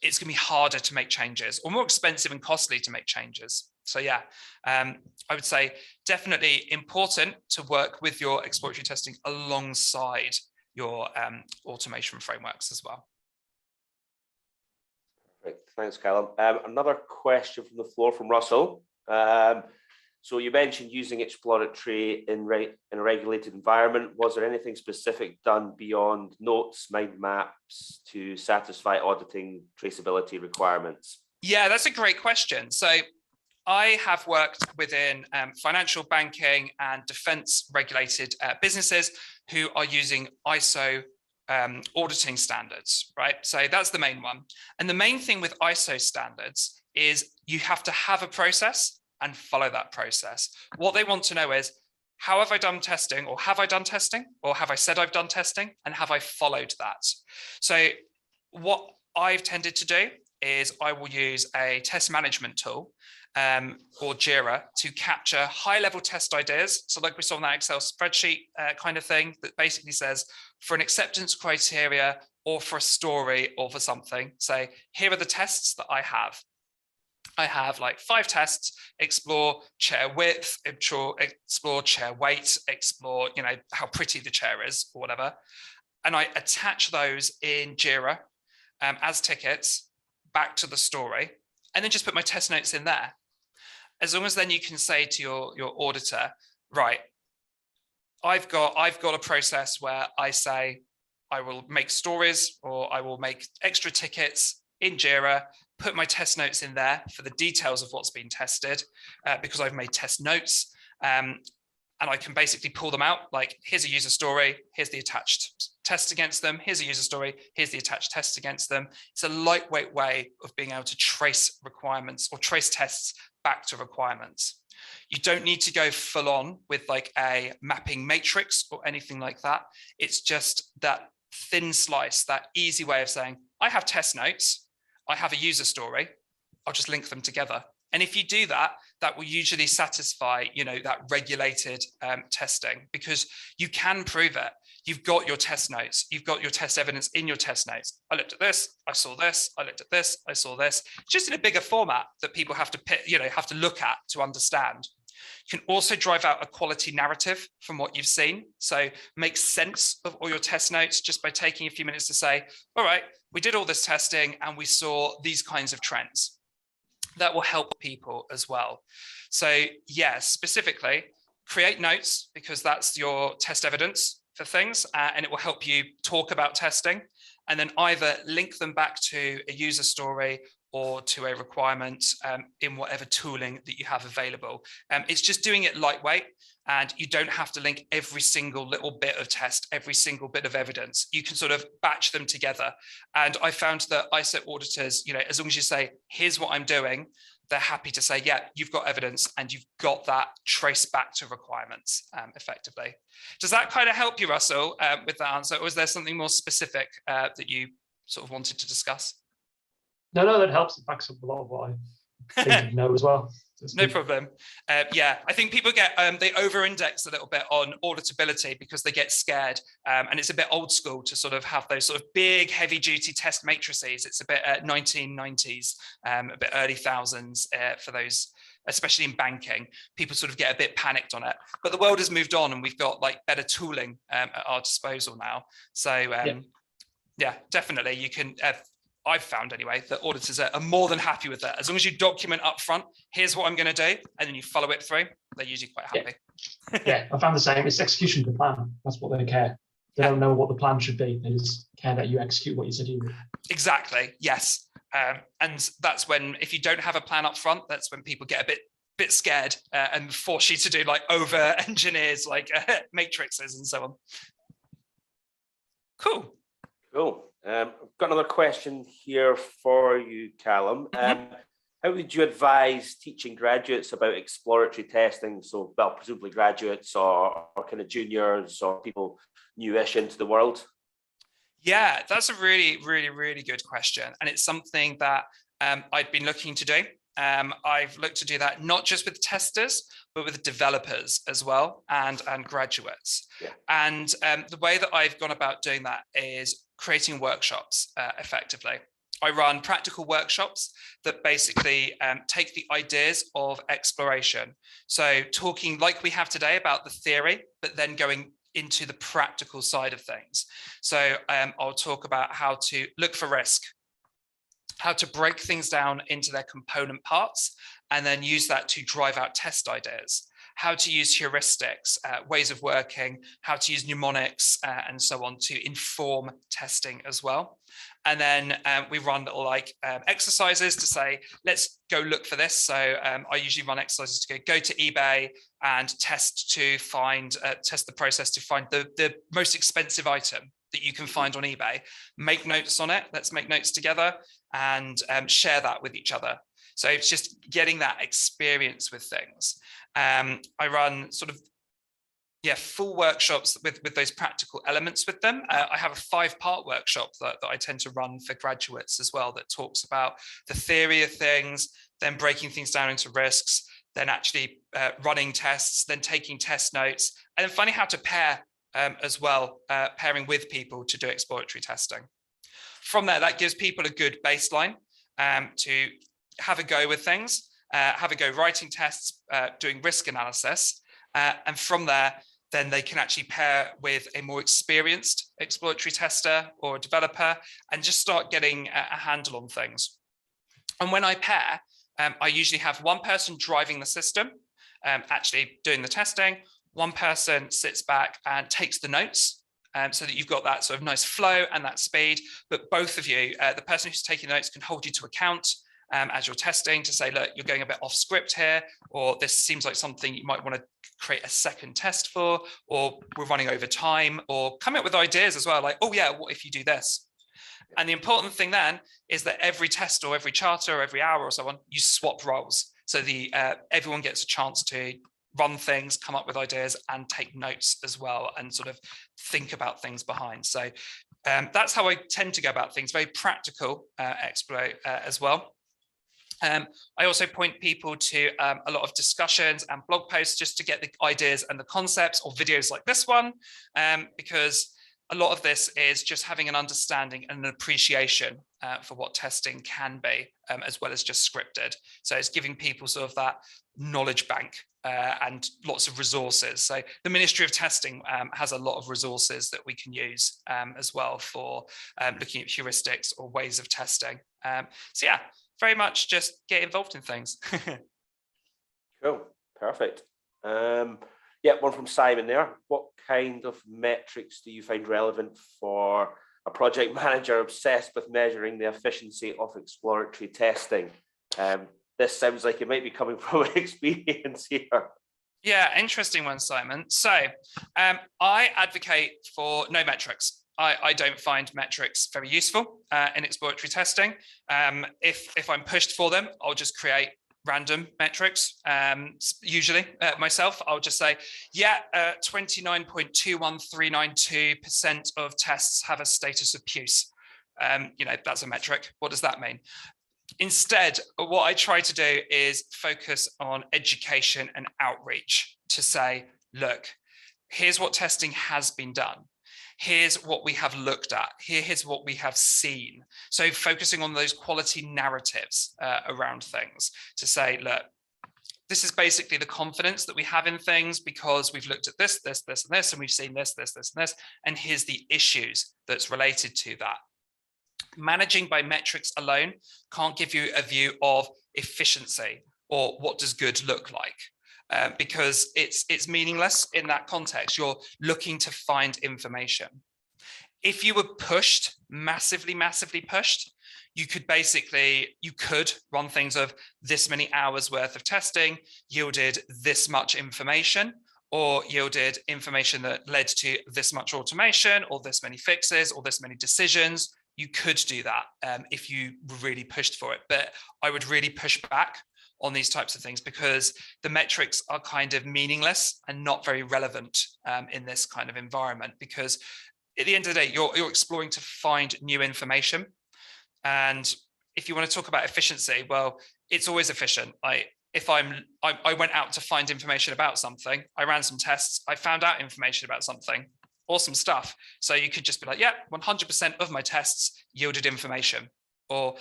it's going to be harder to make changes, or more expensive and costly to make changes. So yeah, I would say definitely important to work with your exploratory testing alongside your automation frameworks as well. Right, thanks, Callum. Another question from the floor from Russell. So you mentioned using exploratory in a regulated environment. Was there anything specific done beyond notes, mind maps to satisfy auditing traceability requirements? Yeah, that's a great question. So I have worked within financial banking and defense regulated businesses who are using ISO auditing standards, right? So that's the main one. And the main thing with ISO standards is you have to have a process and follow that process. What they want to know is, how have I done testing, or have I done testing, or have I said I've done testing, and have I followed that? So what I've tended to do is I will use a test management tool or Jira to capture high-level test ideas. So like we saw in that Excel spreadsheet kind of thing that basically says, for an acceptance criteria or for a story or for something, say, here are the tests that I have. I have like 5 tests: explore chair width, explore chair weight, explore, you know, how pretty the chair is or whatever. And I attach those in Jira as tickets back to the story, and then just put my test notes in there. As long as then you can say to your auditor, right, I've got a process where I say I will make stories or I will make extra tickets in Jira, put my test notes in there for the details of what's been tested, because I've made test notes, and I can basically pull them out. Like, here's a user story, here's the attached test against them, here's a user story, here's the attached test against them. It's a lightweight way of being able to trace requirements or trace tests back to requirements. You don't need to go full on with like a mapping matrix or anything like that. It's just that thin slice, that easy way of saying, I have test notes, I have a user story, I'll just link them together. And if you do that, that will usually satisfy, you know, that regulated testing, because you can prove it. You've got your test notes, you've got your test evidence in your test notes. I looked at this, I saw this, I looked at this, I saw this. Just in a bigger format that people have to, you know, have to look at to understand. You can also drive out a quality narrative from what you've seen. So make sense of all your test notes just by taking a few minutes to say, all right, we did all this testing and we saw these kinds of trends. That will help people as well. So yes, specifically create notes, because that's your test evidence for things, and it will help you talk about testing, and then either link them back to a user story or to a requirement in whatever tooling that you have available. It's just doing it lightweight, and you don't have to link every single little bit of test, every single bit of evidence. You can sort of batch them together. And I found that ISO auditors, you know, as long as you say, here's what I'm doing, they're happy to say, yeah, you've got evidence and you've got that traced back to requirements effectively. Does that kind of help you, Russell, with that answer? Or is there something more specific that you sort of wanted to discuss? No, that helps. It backs up a lot of what they would know as well. So it's No good. problem. Yeah, I think people get they over-index a little bit on auditability because they get scared, and it's a bit old school to sort of have those sort of big, heavy-duty test matrices. It's a bit 1990s, a bit early thousands for those, especially in banking. People sort of get a bit panicked on it, but the world has moved on, and we've got like better tooling at our disposal now. So yeah, definitely you can. I've found anyway that auditors are more than happy with that. As long as you document up front, here's what I'm going to do, and then you follow it through, they're usually quite happy. Yeah, I found the same. It's execution of the plan. That's what they care. They don't know what the plan should be. They just care that you execute what you said you would. Exactly. Yes. And that's when, if you don't have a plan up front, that's when people get a bit scared and force you to do like over engineers, like matrices and so on. Cool. Cool. I've got another question here for you, Callum. How would you advise teaching graduates about exploratory testing? So, well, presumably graduates or kind of juniors or people newish into the world. Yeah, that's a really, really, really good question. And it's something that I've been looking to do. I've looked to do that not just with testers, but with developers as well and graduates. Yeah. And the way that I've gone about doing that is creating workshops effectively. I run practical workshops that basically take the ideas of exploration. So talking like we have today about the theory, but then going into the practical side of things. So I'll talk about how to look for risk, how to break things down into their component parts, and then use that to drive out test ideas, how to use heuristics, ways of working, how to use mnemonics, and so on to inform testing as well. And then we run little like exercises to say, let's go look for this. So I usually run exercises to go to eBay and test the process to find the most expensive item that you can find on eBay, make notes on it. Let's make notes together and share that with each other. So it's just getting that experience with things. I run sort of full workshops with those practical elements with them. I have a 5-part workshop that I tend to run for graduates as well that talks about the theory of things, then breaking things down into risks, then actually running tests, then taking test notes, and then finding how to pair as well, pairing with people to do exploratory testing. From there, that gives people a good baseline to have a go with things, have a go writing tests, doing risk analysis, and from there, then they can actually pair with a more experienced exploratory tester or developer and just start getting a handle on things. And when I pair, I usually have one person driving the system, actually doing the testing. One person sits back and takes the notes so that you've got that sort of nice flow and that speed. But both of you, the person who's taking notes can hold you to account as you're testing to say, look, you're going a bit off script here, or this seems like something you might want to create a second test for, or we're running over time, or come up with ideas as well, like, oh yeah, what if you do this? And the important thing then is that every test or every charter or every hour or so on, you swap roles. So everyone gets a chance to run things, come up with ideas and take notes as well and sort of think about things behind. So that's how I tend to go about things, very practical as well. I also point people to a lot of discussions and blog posts just to get the ideas and the concepts, or videos like this one, because a lot of this is just having an understanding and an appreciation for what testing can be, as well as just scripted. So it's giving people sort of that knowledge bank and lots of resources. So the Ministry of Testing has a lot of resources that we can use as well for looking at heuristics or ways of testing. So yeah, very much just get involved in things. Cool, perfect. Yeah, one from Simon there. What kind of metrics do you find relevant for a project manager obsessed with measuring the efficiency of exploratory testing? This sounds like it might be coming from experience here. Yeah, interesting one, Simon. So I advocate for no metrics. I don't find metrics very useful in exploratory testing. If I'm pushed for them, I'll just create random metrics. Usually myself, I'll just say, yeah, 29.21392% of tests have a status of puce. That's a metric. What does that mean? Instead, what I try to do is focus on education and outreach to say, look, here's what testing has been done. Here's what we have looked at. Here's what we have seen. So focusing on those quality narratives around things to say, look, this is basically the confidence that we have in things because we've looked at this, this, this, and this, and we've seen this, this, this, and this, and here's the issues that's related to that. Managing by metrics alone can't give you a view of efficiency or what does good look like, because it's meaningless in that context. You're looking to find information. If you were pushed, massively pushed, you could run things of this many hours worth of testing yielded this much information, or yielded information that led to this much automation or this many fixes or this many decisions. You could do that if you really pushed for it, but I would really push back on these types of things because the metrics are kind of meaningless and not very relevant in this kind of environment, because at the end of the day, you're exploring to find new information. And if you want to talk about efficiency, well, it's always efficient. If I went out to find information about something, I ran some tests, I found out information about something, awesome stuff. So you could just be like, yeah, 100% of my tests yielded information. Or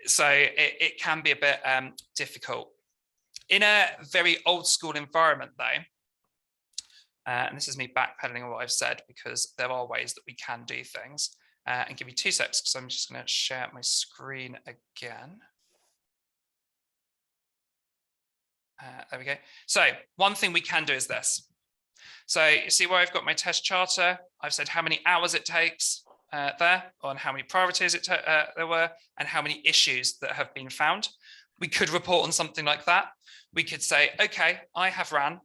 so it can be a bit difficult. In a very old school environment though, and this is me backpedaling on what I've said because there are ways that we can do things, and give you 2 seconds because I'm just going to share my screen again. There we go. So one thing we can do is this. So you see where I've got my test charter. I've said how many hours it takes there, on how many priorities there were, and how many issues that have been found. We could report on something like that. We could say, okay, I have ran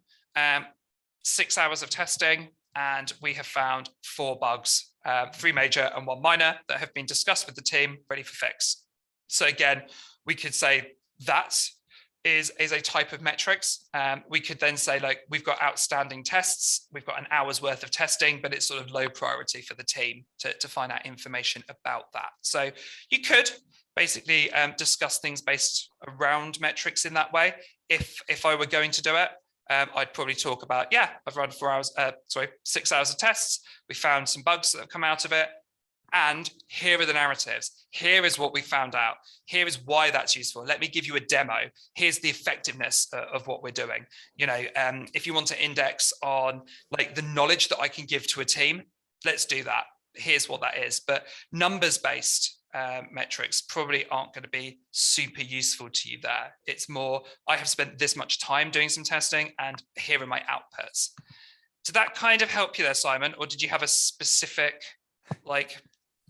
6 hours of testing and we have found 4 bugs, 3 major and 1 minor that have been discussed with the team, ready for fix. So again, we could say that is a type of metrics. We could then say, like, we've got outstanding tests, we've got an hour's worth of testing, but it's sort of low priority for the team to find out information about that. So you could basically discuss things based around metrics in that way. If I were going to do it, I'd probably talk about, yeah, I've run 6 hours of tests. We found some bugs that have come out of it. And here are the narratives. Here is what we found out. Here is why that's useful. Let me give you a demo. Here's the effectiveness of what we're doing. You know, if you want to index on like the knowledge that I can give to a team, let's do that. Here's what that is. But numbers-based metrics probably aren't going to be super useful to you there. It's more, I have spent this much time doing some testing and here are my outputs. Did that kind of help you there, Simon? Or did you have a specific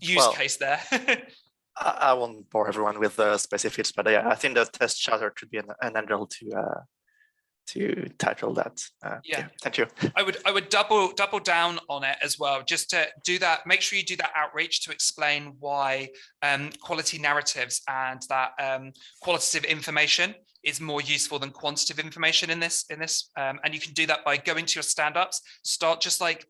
use case there? I won't bore everyone with the specifics, but yeah, I think the test charter should be an angle to tackle that. Yeah, thank you. I would double down on it as well, just to do that. Make sure you do that outreach to explain why quality narratives and that qualitative information is more useful than quantitative information in this. And you can do that by going to your stand-ups, start just like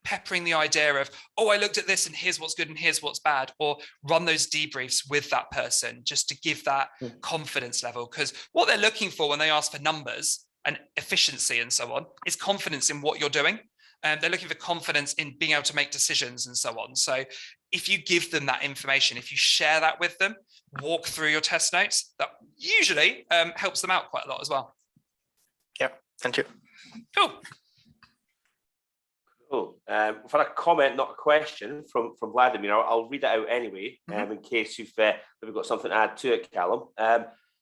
peppering the idea of, oh, I looked at this and here's what's good and here's what's bad, or run those debriefs with that person just to give that confidence level. Because what they're looking for when they ask for numbers and efficiency and so on is confidence in what you're doing. And they're looking for confidence in being able to make decisions and so on. So if you give them that information, if you share that with them, walk through your test notes, that usually helps them out quite a lot as well. Yeah, thank you. Cool. Cool. We've had a comment, not a question, from Vladimir. I'll read it out anyway, in case we've got something to add to it, Callum.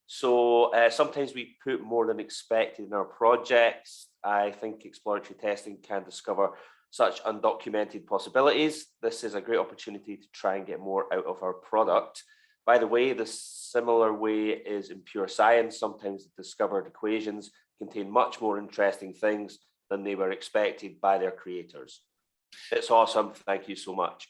So sometimes we put more than expected in our projects. I think exploratory testing can discover such undocumented possibilities. This is a great opportunity to try and get more out of our product. By the way, the similar way is in pure science. Sometimes the discovered equations contain much more interesting things than they were expected by their creators. It's awesome. Thank you so much.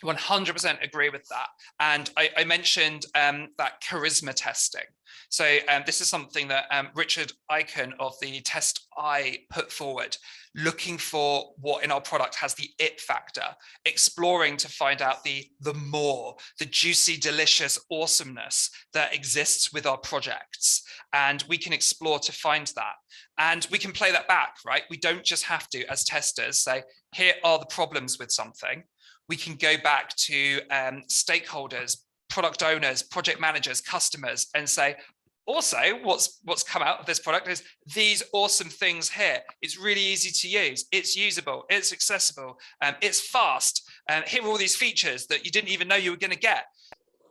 100% agree with that. And I mentioned that charisma testing. So this is something that Richard Icahn of the Test I put forward, looking for what in our product has the it factor, exploring to find out the more, the juicy, delicious awesomeness that exists with our projects. And we can explore to find that. And we can play that back, right? We don't just have to, as testers, say, here are the problems with something. We can go back to stakeholders, product owners, project managers, customers, and say, also, what's come out of this product is these awesome things here. It's really easy to use. It's usable. It's accessible. It's fast. Here are all these features that you didn't even know you were going to get.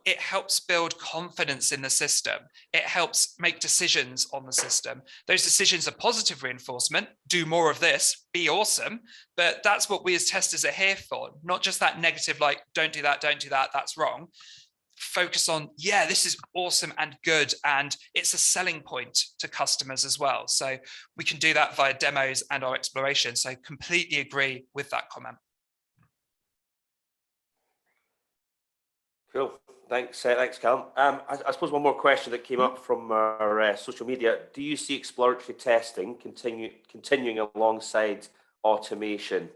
It helps build confidence in the system. It helps make decisions on the system. Those decisions are positive reinforcement. Do more of this, be awesome. But that's what we as testers are here for, not just that negative, like, don't do that, that's wrong. Focus on, yeah, this is awesome and good. And it's a selling point to customers as well. So we can do that via demos and our exploration. So completely agree with that comment. Cool. Thanks, Callum. I suppose one more question that came up from our social media. Do you see exploratory testing continuing alongside automation?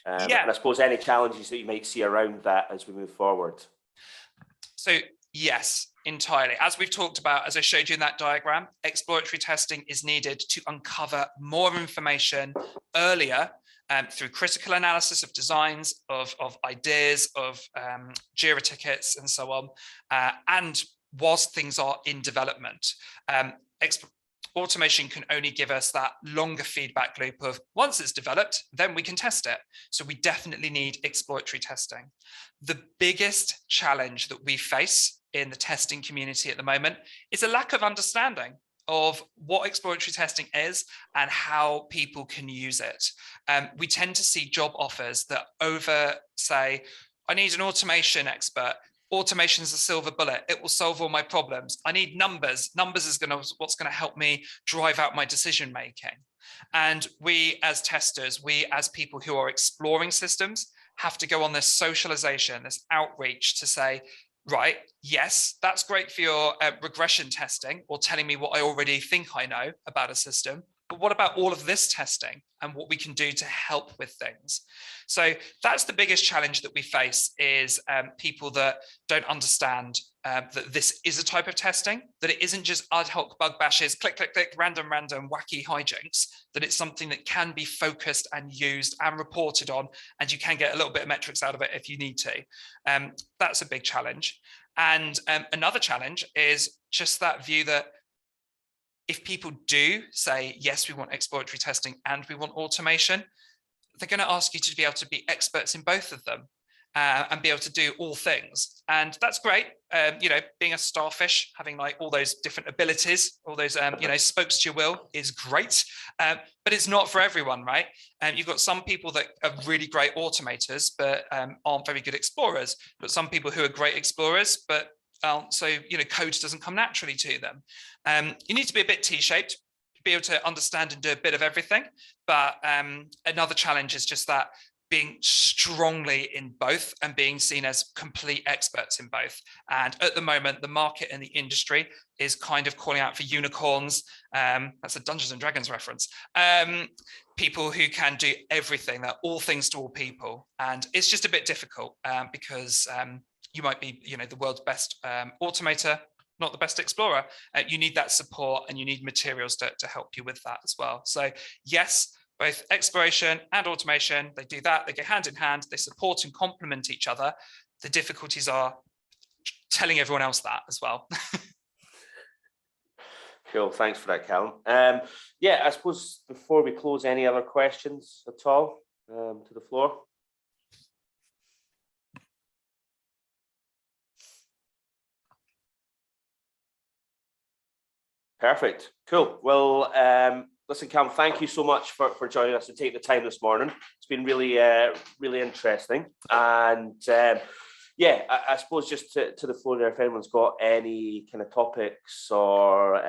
Yeah. And I suppose any challenges that you might see around that as we move forward? So yes, entirely. As we've talked about, as I showed you in that diagram, exploratory testing is needed to uncover more information earlier through critical analysis of designs, of ideas, of JIRA tickets, and so on. And whilst things are in development, automation can only give us that longer feedback loop of once it's developed, then we can test it. So we definitely need exploratory testing. The biggest challenge that we face in the testing community at the moment is a lack of understanding of what exploratory testing is and how people can use it. We tend to see job offers that say, I need an automation expert. Automation is a silver bullet. It will solve all my problems. I need numbers. Numbers is what's going to help me drive out my decision making. And we as testers, we as people who are exploring systems have to go on this socialization, this outreach to say, right, yes, that's great for your regression testing or telling me what I already think I know about a system. But what about all of this testing and what we can do to help with things? So that's the biggest challenge that we face is people that don't understand that this is a type of testing, that it isn't just ad hoc bug bashes, click, click, click, random, wacky hijinks, that it's something that can be focused and used and reported on, and you can get a little bit of metrics out of it if you need to. That's a big challenge. And another challenge is just that view that if people do say, yes, we want exploratory testing and we want automation, they're going to ask you to be able to be experts in both of them and be able to do all things. And that's great. Being a starfish, having like all those different abilities, all those, spokes to your wheel is great, but it's not for everyone, right? You've got some people that are really great automators, but aren't very good explorers. But some people who are great explorers, but code doesn't come naturally to them. You need to be a bit T-shaped, be able to understand and do a bit of everything. But another challenge is just that being strongly in both and being seen as complete experts in both. And at the moment, the market and the industry is kind of calling out for unicorns. That's a Dungeons and Dragons reference. People who can do everything, they're all things to all people. And it's just a bit difficult because you might be, the world's best automator, not the best explorer. You need that support and you need materials to help you with that as well. So yes, both exploration and automation, they do that, they go hand in hand, they support and complement each other. The difficulties are telling everyone else that as well. Cool, thanks for that, Callum. I suppose before we close, any other questions at all to the floor? Perfect, cool. Well, listen, Callum, thank you so much for joining us and taking the time this morning. It's been really, really interesting. And I suppose just to the floor there, if anyone's got any kind of topics or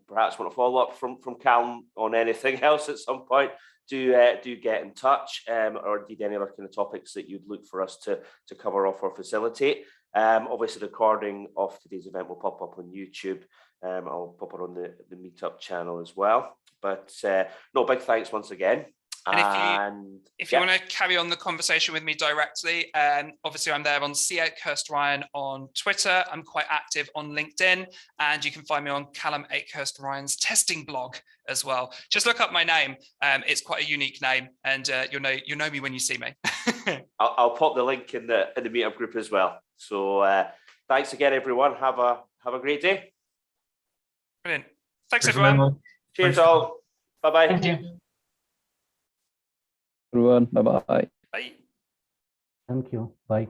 perhaps want to follow up from Callum on anything else at some point, do get in touch, or indeed any other kind of topics that you'd look for us to cover off or facilitate. Obviously, the recording of today's event will pop up on YouTube. I'll pop it on the Meetup channel as well. But no, big thanks once again. And if you want to carry on the conversation with me directly, obviously I'm there on Akehurst Ryan on Twitter. I'm quite active on LinkedIn, and you can find me on Callum Akehurst Ryan's testing blog as well. Just look up my name. It's quite a unique name, and you'll know me when you see me. I'll pop the link in the meetup group as well. So thanks again, everyone. Have a great day. Brilliant. Thanks everyone. Cheers all. Bye-bye. Thank you. Everyone, bye-bye. Bye. Thank you. Bye.